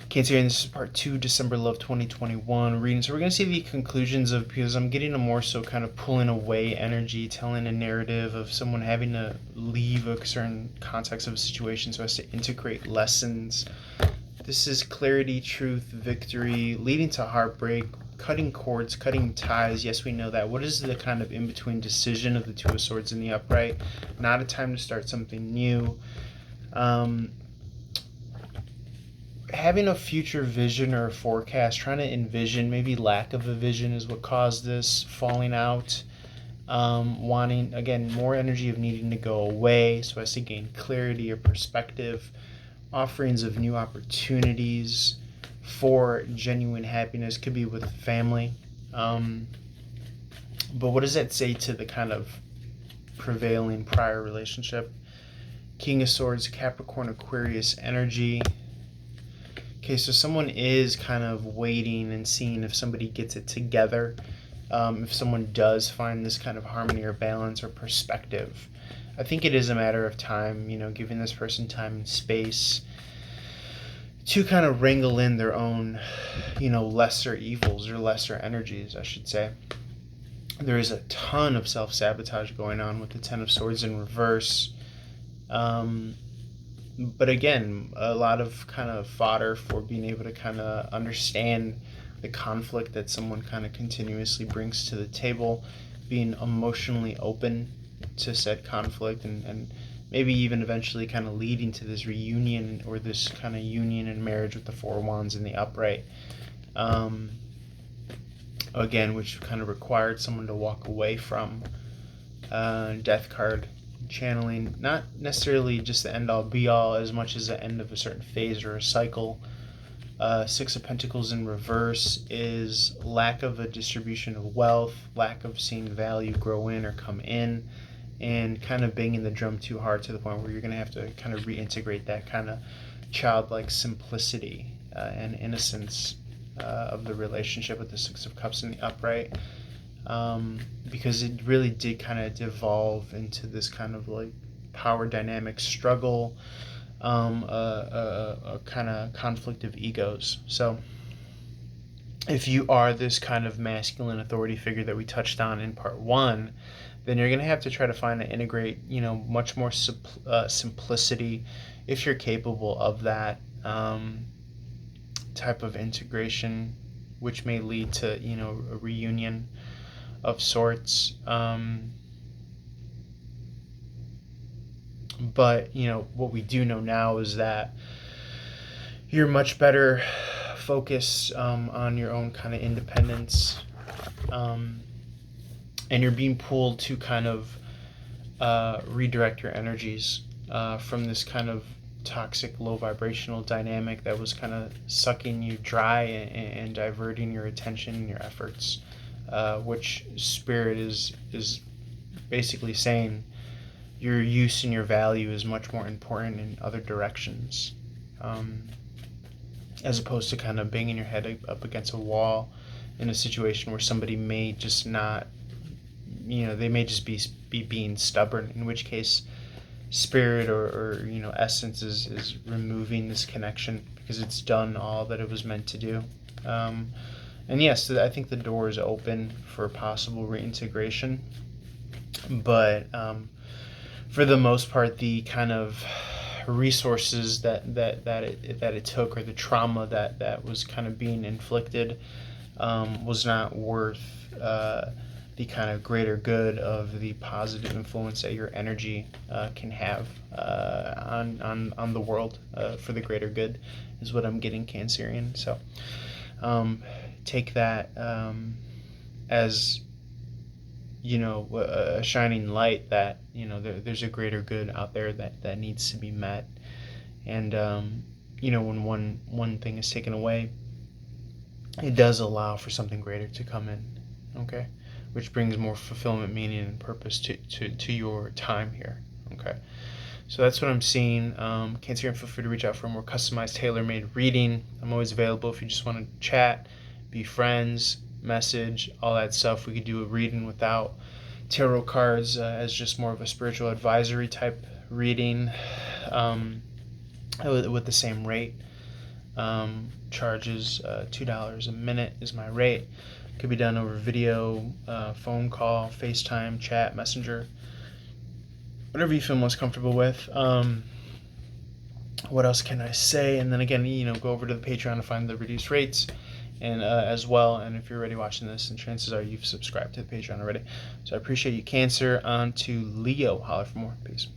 Cancer, and this is part 2, December Love 2021 reading. So we're going to see the conclusions of, because I'm getting a more so kind of pulling away energy, telling a narrative of someone having to leave a certain context of a situation so as to integrate lessons. This is clarity, truth, victory, leading to heartbreak, cutting cords, cutting ties. Yes, we know that. What is the kind of in-between decision of the Two of Swords in the upright? Not a time to start something new. Having a future vision or a forecast, trying to envision, maybe lack of a vision is what caused this falling out. Wanting, again, more energy of needing to go away so as to gain clarity or perspective. Offerings of new opportunities for genuine happiness, could be with family. But what does that say to the kind of prevailing prior relationship? King of Swords, Capricorn, Aquarius energy. Okay, so someone is kind of waiting and seeing if somebody gets it together. If someone does find this kind of harmony or balance or perspective. I think it is a matter of time, giving this person time and space to kind of wrangle in their own, lesser evils or lesser energies, I should say. There is a ton of self-sabotage going on with the Ten of Swords in reverse. But again, a lot of kind of fodder for being able to kind of understand the conflict that someone kind of continuously brings to the table, being emotionally open to said conflict, and maybe even eventually kind of leading to this reunion or this kind of union and marriage with the Four Wands in the upright. Again, which kind of required someone to walk away from. Death card. Channeling, not necessarily just the end all be all as much as the end of a certain phase or a cycle. Six of Pentacles in reverse is lack of a distribution of wealth, lack of seeing value grow in or come in, and kind of banging the drum too hard to the point where you're going to have to kind of reintegrate that kind of childlike simplicity and innocence of the relationship with the Six of Cups in the upright. Because it really did kind of devolve into this kind of like power dynamic struggle, a kind of conflict of egos. So if you are this kind of masculine authority figure that we touched on in part 1, then you're going to have to try to find and integrate, much more simplicity if you're capable of that type of integration, which may lead to, a reunion of sorts. But what we do know now is that you're much better focused on your own kind of independence, and you're being pulled to kind of redirect your energies from this kind of toxic low vibrational dynamic that was kind of sucking you dry and diverting your attention and your efforts. Which Spirit is basically saying your use and your value is much more important in other directions, as opposed to kind of banging your head up against a wall in a situation where somebody may just not, they may just be being stubborn, in which case Spirit or Essence is removing this connection because it's done all that it was meant to do. And yes, I think the door is open for possible reintegration, but for the most part, the kind of resources that it took, or the trauma that was kind of being inflicted, was not worth the kind of greater good of the positive influence that your energy can have on the world for the greater good, is what I'm getting, Cancerian. So take that as a shining light that there's a greater good out there that needs to be met, and when one thing is taken away, it does allow for something greater to come in, okay, which brings more fulfillment, meaning, and purpose to your time here, okay. So that's what I'm seeing. Cancerian, feel free to reach out for a more customized, tailor-made reading. I'm always available if you just want to chat, be friends, message, all that stuff. We could do a reading without tarot cards, as just more of a spiritual advisory type reading, with the same rate. charges $2 a minute is my rate. Could be done over video, phone call, FaceTime, chat, Messenger, whatever you feel most comfortable with. What else can I say? And then again, go over to the Patreon to find the reduced rates, and as well. And if you're already watching this, and chances are you've subscribed to the Patreon already. So I appreciate you, Cancer. On to Leo. Holler for more. Peace.